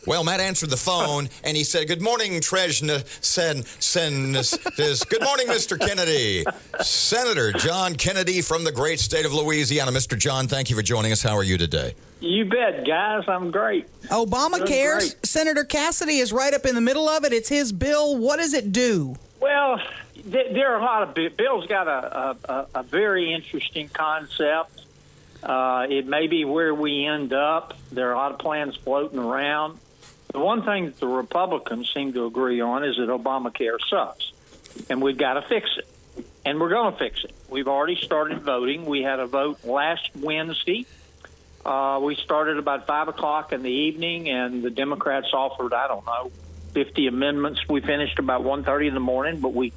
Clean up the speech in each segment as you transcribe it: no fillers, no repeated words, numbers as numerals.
Well, Matt answered the phone, and he said, "Good morning, Good morning, Mr. Kennedy. Senator John Kennedy from the great state of Louisiana." Mr. John, thank you for joining us. How are you today? You bet, guys. I'm great. Obamacare, Senator Cassidy is right up in the middle of it. It's his bill. What does it do? Well, there are a lot of Bill's got a very interesting concept. It may be where we end up. There are a lot of plans floating around. The one thing that the Republicans seem to agree on is that Obamacare sucks, and we've got to fix it, and we're going to fix it. We've already started voting. We had a vote last Wednesday. We started about 5 o'clock in the evening, and the Democrats offered, 50 amendments. We finished about 1:30 in the morning, but we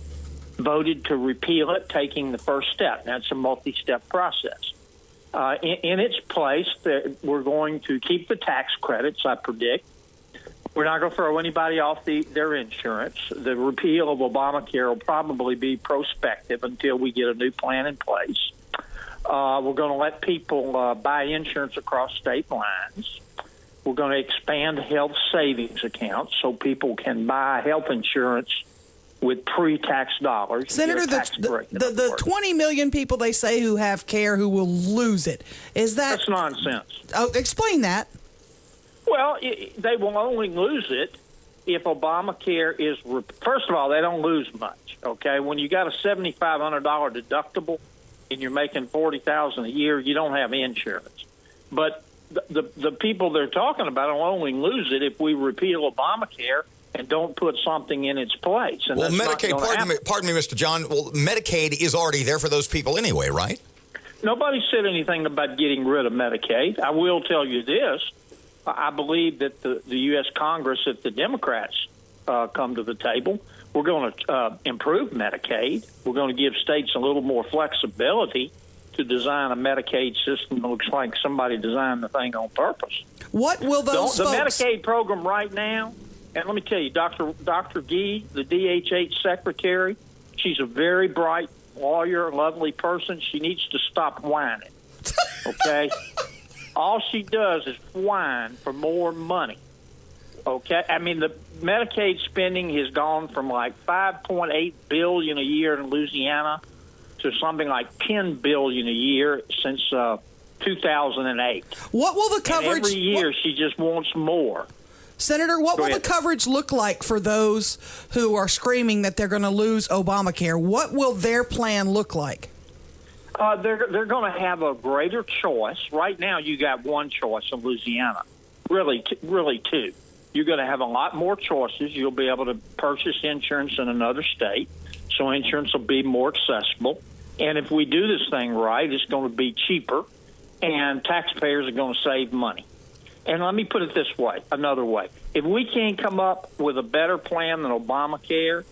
voted to repeal it, taking the first step. That's a multi-step process. In its place, we're going to keep the tax credits, I predict. We're not going to throw anybody off their insurance. The repeal of Obamacare will probably be prospective until we get a new plan in place. We're going to let people buy insurance across state lines. We're going to expand health savings accounts so people can buy health insurance with pre-tax dollars. Senator, the 20 million people they say who have care who will lose it. That's nonsense. Oh, explain that. Well, they will only lose it if Obamacare is first of all, they don't lose much. Okay, when you got a $7,500 deductible and you're making $40,000 a year, you don't have insurance. But the people they're talking about will only lose it if we repeal Obamacare and don't put something in its place. And well, Medicaid, pardon me, Mr. John. Well, Medicaid is already there for those people anyway, right? Nobody said anything about getting rid of Medicaid. I will tell you this. I believe that the U.S. Congress, if the Democrats come to the table, we're going to improve Medicaid. We're going to give states a little more flexibility to design a Medicaid system that looks like somebody designed the thing on purpose. What will those the Medicaid program right now, and let me tell you, Dr. Gee, the DHH secretary, she's a very bright lawyer, lovely person. She needs to stop whining, okay? All she does is whine for more money. Okay, I mean the Medicaid spending has gone from like $5.8 billion a year in Louisiana to something like $10 billion a year since 2008. What will the coverage? And every year she just wants more. Senator, what will the coverage look like for those who are screaming that they're going to lose Obamacare? What will their plan look like? They're going to have a greater choice. Right now, you got one choice in Louisiana, really two. You're going to have a lot more choices. You'll be able to purchase insurance in another state, so insurance will be more accessible. And if we do this thing right, it's going to be cheaper, and taxpayers are going to save money. And let me put it this way, another way. If we can't come up with a better plan than Obamacare,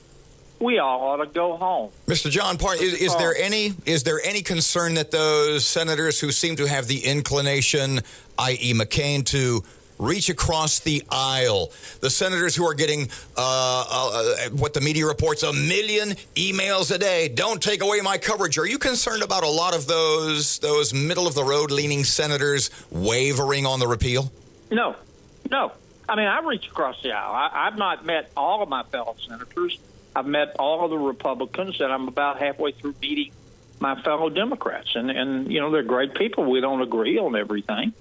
we all ought to go home. Mr. John, is there any concern that those senators who seem to have the inclination, i.e. McCain, to reach across the aisle, the senators who are getting what the media reports, 1 million emails a day, don't take away my coverage, are you concerned about a lot of those middle-of-the-road leaning senators wavering on the repeal? No. I mean, I reach across the aisle. I've not met all of my fellow senators. I've met all of the Republicans, and I'm about halfway through meeting my fellow Democrats. And you know, they're great people. We don't agree on everything.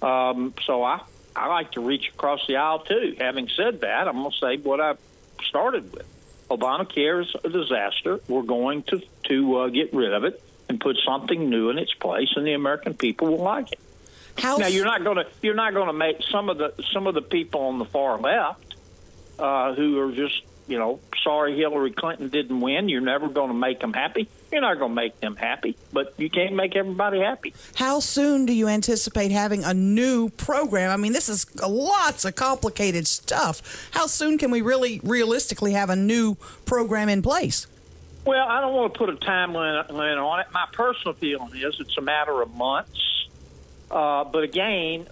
So I like to reach across the aisle, too. Having said that, I'm going to say what I started with. Obamacare is a disaster. We're going to get rid of it and put something new in its place, and the American people will like it. Now, you're not going to make some of the people on the far left who are just, sorry Hillary Clinton didn't win. You're never going to make them happy. You're not going to make them happy, but you can't make everybody happy. How soon do you anticipate having a new program? I mean, this is lots of complicated stuff. How soon can we really realistically have a new program in place? Well, I don't want to put a time limit on it. My personal feeling is it's a matter of months. But again,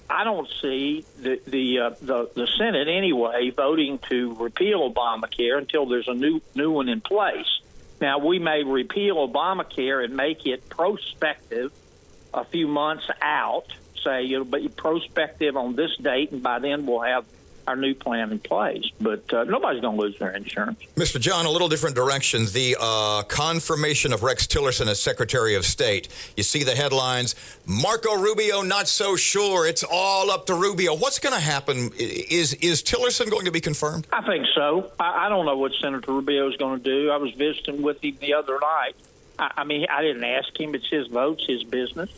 I don't see the Senate anyway voting to repeal Obamacare until there's a new one in place. Now, we may repeal Obamacare and make it prospective a few months out say it'll be prospective on this date, and by then we'll have our new plan in place. But nobody's going to lose their insurance. Mr. John, a little different direction. The confirmation of Rex Tillerson as Secretary of State. You see the headlines, Marco Rubio not so sure. It's all up to Rubio. What's going to happen? Is Tillerson going to be confirmed? I think so. I don't know what Senator Rubio is going to do. I was visiting with him the other night. I mean, I didn't ask him. It's his votes, his business.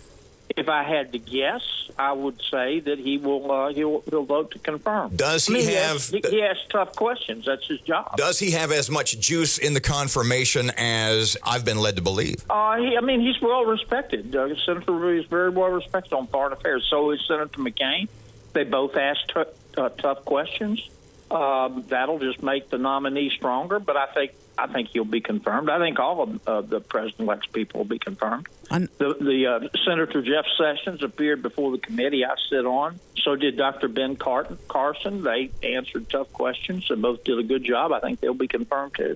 If I had to guess, I would say that he will. He'll vote to confirm. Does he have? He asks tough questions. That's his job. Does he have as much juice in the confirmation as I've been led to believe? He's well respected. Senator Rubio is very well respected on foreign affairs. So is Senator McCain. They both ask tough questions. That'll just make the nominee stronger. But I think he'll be confirmed. I think all of the president-elect's people will be confirmed. The Senator Jeff Sessions appeared before the committee I sit on. So did Dr. Ben Carson. They answered tough questions and both did a good job. I think they'll be confirmed, too.